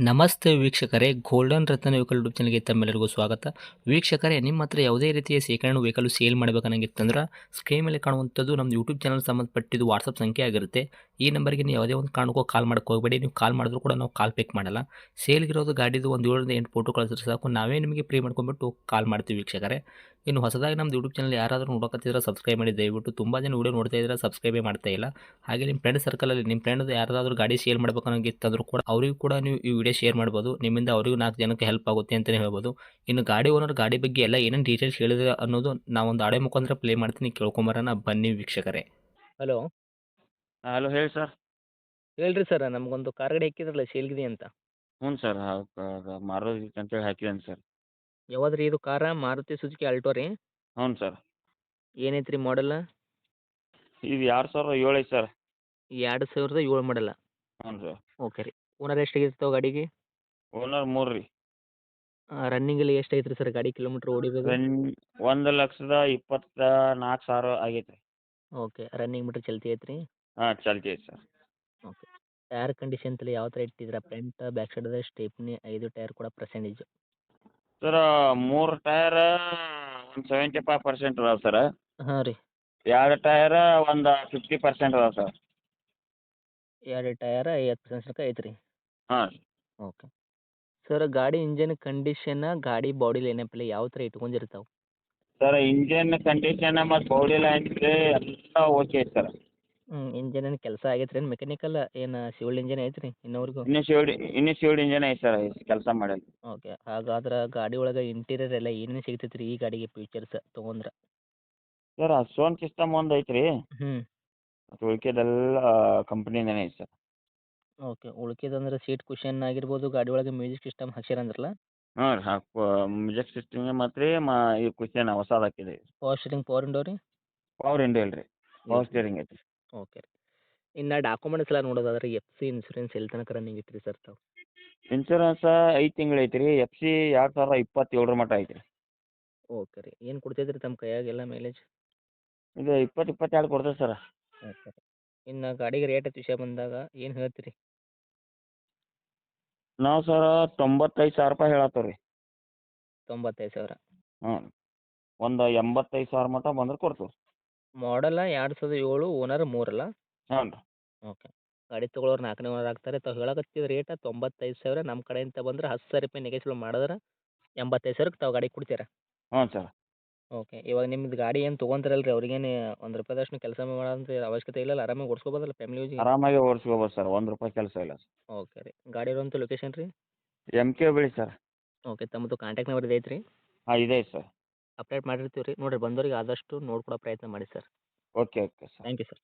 ನಮಸ್ತೆ ವೀಕ್ಷಕರೇ, ಗೋಲ್ಡನ್ ರತ್ನ vehicle YouTube ಚಾನಲ್ಗೆ ತಮ್ಮೆಲ್ಲರಿಗೂ ಸ್ವಾಗತ. ವೀಕ್ಷಕರೇ, ನಿಮ್ಮ ಹತ್ರ ಯಾವುದೇ ರೀತಿಯ ಶೇಖರಣೆ ವೆಹಿಕಲ್ ಸೇಲ್ ಮಾಡಬೇಕನ್ನಂಗಿತ್ತಂದ್ರೆ ಸ್ಕ್ರೀನ್ ಮೇಲೆ ಕಾಣುವಂಥದ್ದು ನಮ್ಮ ಯೂಟ್ಯೂಬ್ ಚಾನಲ್ ಸಂಬಂಧಪಟ್ಟಿದ್ದು ವಾಟ್ಸಪ್ ಸಂಖ್ಯೆ ಆಗಿರುತ್ತೆ. ಈ ನಂಬರ್ಗೆ ನೀವು ಯಾವುದೇ ಒಂದು ಕಾರಣಕ್ಕೂ ಕಾಲ್ ಮಾಡೋಕೆ ಹೋಗಬೇಡಿ. ನೀವು ಕಾಲ್ ಮಾಡಿದ್ರು ಕೂಡ ನಾವು ಕಾಲ್ ಪಿಕ್ ಮಾಡಲ್ಲ. ಸೇಲ್ಗಿರೋದು ಗಾಡಿದು ಒಂದು 7ರಿಂದ 8 ಫೋಟೋ ಕಳಿಸಿದ್ರೆ ಸಾಕು, ನಾವೇ ನಿಮಗೆ ಪ್ರೀ ಮಾಡ್ಕೊಂಡ್ಬಿಟ್ಟು ಕಾಲ್ ಮಾಡ್ತೀವಿ ವೀಕ್ಷಕರೇ. ಇನ್ನು ಹೊಸದಾಗಿ ನಮ್ಮದು ಯೂಟ್ಯೂಬ್ ಚಾನಲ್ ಯಾರಾದರೂ ನೋಡೋಕತ್ತಿದ್ರೆ ಸಬ್ಸ್ಕ್ರೈಬ್ ಮಾಡಿ ದಯವಿಟ್ಟು. ತುಂಬ ಜನ ವೀಡಿಯೋ ನೋಡ್ತಾ ಇದ್ದಾರೆ, ಸಬ್ಸ್ಕ್ರೈಬೇ ಮಾಡ್ತಾ ಇಲ್ಲ. ಹಾಗೆ ನಿಮ್ಮ ಫ್ರೆಂಡ್ ಸರ್ಕಲಲ್ಲಿ ನಿಮ್ಮ ಫ್ರೆಂಡ್ ಯಾರಾದರೂ ಗಾಡಿ ಸೇಲ್ ಮಾಡಬೇಕನ್ನೋಂಗಿತ್ತಂದ್ರೂ ಕೂಡ ಅವರಿಗೂ ಕೂಡ ನೀವು ಈ ವಿಡಿಯೋ ಶೇರ್ ಮಾಡ್ಬೋದು. ನಿಮ್ಮಿಂದ ಅವರಿಗೂ 4 ಜನಕ್ಕೆ ಹೆಲ್ಪ್ ಆಗುತ್ತೆ ಅಂತಲೇ ಹೇಳ್ಬೋದು. ಇನ್ನು ಗಾಡಿ ಓನರ್ ಗಾಡಿ ಬಗ್ಗೆ ಎಲ್ಲ ಏನೇನು ಡೀಟೇಲ್ಸ್ ಹೇಳಿದ್ರೆ ಅನ್ನೋದು ನಾವೊಂದು ಆಡಿಯೋ ಮುಖಾಂತರ ಪ್ಲೇ ಮಾಡ್ತೀನಿ, ಕೇಳ್ಕೊಂಬರೋಣ ಬನ್ನಿ ವೀಕ್ಷಕರೇ. ಹಲೋ, ಹಲೋ ಹೇಳಿ ಸರ್. ಹೇಳ್ರಿ ಸರ್, ನಮಗೊಂದು ಕಾರ್ ಗಾಡಿ ಹಾಕಿದ್ರಲ್ಲ ಸೇಲ್ಗಿದೆ ಅಂತ. ಹ್ಞೂ ಸರ್. ಮಾರುತಿ ಅಂತೇಳಿ ಹಾಕಿದ್ದೇನೆ ಸರ್. ಯಾವ್ದ್ರಿ ಇದು ಕಾರ? ಮಾರುತಿ ಸುಜುಕಿ ಆಲ್ಟೋ ರೀ? ಹ್ಞೂ ಸರ್. ಏನೈತ್ರಿ ಮಾಡಲ್? ಇದು 2007 ಐತೆ ಸರ್. 2007 ಮಾಡಲ್ಲ. ಹ್ಞೂ ಸರ್. ಓಕೆ ರೀ. ಓನರ್ ಎಷ್ಟಾಗಿರ್ತಾವೆ ಗಾಡಿಗೆ? ಓನರ್ 3 ರೀ. ರನ್ನಿಂಗಲ್ಲಿ ಎಷ್ಟು ಐತ್ರಿ ಸರ್ ಗಾಡಿ ಕಿಲೋಮೀಟ್ರ್ ಓಡಿರೋದು? 1,24,000 ಆಗೈತೆ ರೀ. ಓಕೆ, ರನ್ನಿಂಗ್ ಮೀಟ್ರ್ ಚಲ್ತಿ ಐತ್ರಿ? ಹಾಂ ಚಲ್ತಿ ಐತೆ ಸರ್. ಓಕೆ. ಟೈರ್ ಕಂಡೀಷನ್ ತಲೆ ಯಾವ ಥರ ಇಟ್ಟಿದ್ದೀರಾ? Front back side stepney 5 tyre ಕೂಡ ಪರ್ಸೆಂಟೇಜ್? ಸರ್ 3 ಟಯರ ಒಂದು 75% ಅದಾವೆ ಸರ್. ಹಾಂ ರೀ. 2 ಟಯರ ಒಂದು 50% ಅದಾವೆ ಸರ್. 2 ಟಯರ 50% ತನಕ ಐತ್ರಿ? ಹಾಂ ರೀ. ಓಕೆ. ಸರ್, ಗಾಡಿ ಇಂಜನ್ ಕಂಡೀಷನ್, ಗಾಡಿ ಬಾಡಿ ಲೈನಪ್ಪಲ್ಲಿ ಯಾವ ಥರ ಇಟ್ಕೊಂಡಿರ್ತಾವೆ? ಸರ್ ಇಂಜಿನ್ ಕಂಡೀಷನ್ ಮತ್ತು ಬಾಡಿ ಲೈನ್ ಎಲ್ಲ ಓಕೆ ಐತೆ ಸರ್. ಇಂಜನ್ ಏನು ಕೆಲಸ ಆಗೈತೆ ರೀ? ಮೆಕ್ಯಾನಿಕಲ್ ಏನು ಸಿವಿಲ್ ಇಂಜನ್ ಐತ್ರಿ ಇನ್ನೂವರೆಗೂ? ಇನ್ನೂ ಶಿವ್ಡ್ ಇಂಜನ್ ಐತೆ ಸರ್, ಕೆಲಸ ಮಾಡಿಲ್ಲ. ಓಕೆ. ಹಾಗಾದ್ರೆ ಗಾಡಿ ಒಳಗೆ ಇಂಟೀರಿಯರ್ ಎಲ್ಲ ಏನೇನು ಸಿಗ್ತೈತೆ ರೀ ಈ ಗಾಡಿಗೆ ಫೀಚರ್ಸ್ ತೊಗೊಂಡ್ರೆ? ಸರ್ ಸೌಂಡ್ ಸಿಸ್ಟಮ್ ಒಂದು ಐತೆ ರೀ. ಹ್ಞೂ. ಮತ್ತು ಉಳ್ಕೆದೆಲ್ಲ ಕಂಪ್ನಿದೇ ಐತೆ ಸರ್. ಓಕೆ. ಉಳ್ಕೆದಂದ್ರೆ ಸೀಟ್ ಕುಷನ್ ಆಗಿರ್ಬೋದು, ಗಾಡಿ ಒಳಗೆ ಮ್ಯೂಸಿಕ್ ಸಿಸ್ಟಮ್ ಹಾಕ್ಸ್ಯಾರಂದ್ರಲ್ಲ? ಹಾಂ ರೀ. ಮ್ಯೂಸಿಕ್ ಸಿಸ್ಟಮ್ ಮತ್ತು ರೀ ಈ ಕುಷನ್ ಹೊಸದು ಹಾಕಿದೆ. ಪವರ್ ಸ್ಟೀರಿಂಗ್, ಪವರ್ ವಿಂಡೋ ರೀ? ಪವರ್ ವಿಂಡೋ ಇಲ್ಲ ರೀ, ಪವರ್ ಸ್ಟೀರಿಂಗ್ ಐತೆ. ಓಕೆ ರೀ. ಇನ್ನು ಡಾಕ್ಯುಮೆಂಟ್ಸ್ ಎಲ್ಲ ನೋಡೋದಾದ್ರೆ ಎಫ್ ಸಿ ಇನ್ಸೂರೆನ್ಸ್ ಎಲ್ಲಿ ತನಕ ರನ್ನಿಂಗ್ ಐತ್ರಿ ಸರ್ ತಾವು? ಇನ್ಶೂರೆನ್ಸ್ 5 ತಿಂಗಳು ಐತೆ ರೀ. ಎಫ್ ಸಿ 2027 ಮಟ್ಟ ಐತೆ ರೀ. ಓಕೆ ರೀ. ಏನು ಕೊಡ್ತೈತೆ ರೀ ತಮ್ಮ ಕೈಯಾಗೆಲ್ಲ ಮೈಲೇಜ್? ಇದು 22 ಕೊಡ್ತೇವೆ ಸರ್. ಓಕೆ ರೀ. ಇನ್ನು ಗಾಡಿಗೆ ರೇಟ್ ವಿಷಯ ಬಂದಾಗ ಏನು ಹೇಳ್ತೀರಿ? ನಾವು ಸರ್ 95,000 ಹೇಳತ್ತೇವೆ ರೀ. 95,000? ಹ್ಞೂ. ಒಂದು 85,000 ಮಟ್ಟ ಬಂದ್ರೆ ಕೊಡ್ತೇವೆ. ಮಾಡಲ್ಲ 2007, ಓನರ್ 3 ಅಲ್ಲ? ಹ್ಞೂ ರೀ. ಓಕೆ. ಗಾಡಿ ತೊಗೊಳೋರು 4ನೇ ಓನರ್ ಆಗ್ತಾರೆ. ತಾವು ಹೇಳಕತ್ತಿದ ರೇಟ್ 95,000. ನಮ್ಮ ಕಡೆಯಿಂದ ಬಂದ್ರೆ 10,000 ರೂಪಾಯಿ ನೆಗೆಶ್ಬಲ್ ಮಾಡಿದ್ರೆ 85,000ಕ್ಕೆ ತಾವು ಗಾಡಿ ಕೊಡ್ತೀರಾ? ಹ್ಞೂ ಸರ್. ಓಕೆ. ಇವಾಗ ನಿಮ್ದು ಗಾಡಿ ಏನು ತೊಗೊಂತಾರಲ್ಲ ರೀ, ಅವ್ರಿಗೇನು ₹1 ಕೆಲಸ ಮಾಡೋಂಥ ಅವಶ್ಯಕತೆ ಇಲ್ಲಲ್ಲ? ಆರಾಮಾಗಿ ಓಡಿಸ್ಕೋಬೋದಲ್ಲ ಫ್ಯಾಮಿಲಿ ಯೂಸಿಗೆ? ಆರಾಮಾಗಿ ಓಡಿಸ್ಕೋಬೋದು ಸರ್, ₹1 ಕೆಲಸ ಇಲ್ಲ ಸರ್. ಓಕೆ ರೀ. ಗಾಡಿ ಇರುವಂಥ ಲೊಕೇಶನ್ ರೀ? MK ಬಿಳಿ ಸರ್. ಓಕೆ. ತಮ್ಮದು ಕಾಂಟ್ಯಾಕ್ಟ್ ನಂಬರ್ ಇದೈತೆ ರೀ? ಹಾಂ ಇದೆ ಸರ್. ಅಪ್ಡೇಟ್ ಮಾಡಿರ್ತೀವಿ ರೀ. ನೋಡಿರಿ, ಬಂದವ್ರಿಗೆ ಆದಷ್ಟು ನೋಡ್ಕೊಡೋ ಪ್ರಯತ್ನ ಮಾಡಿ sir. Okay okay sir. Thank you sir.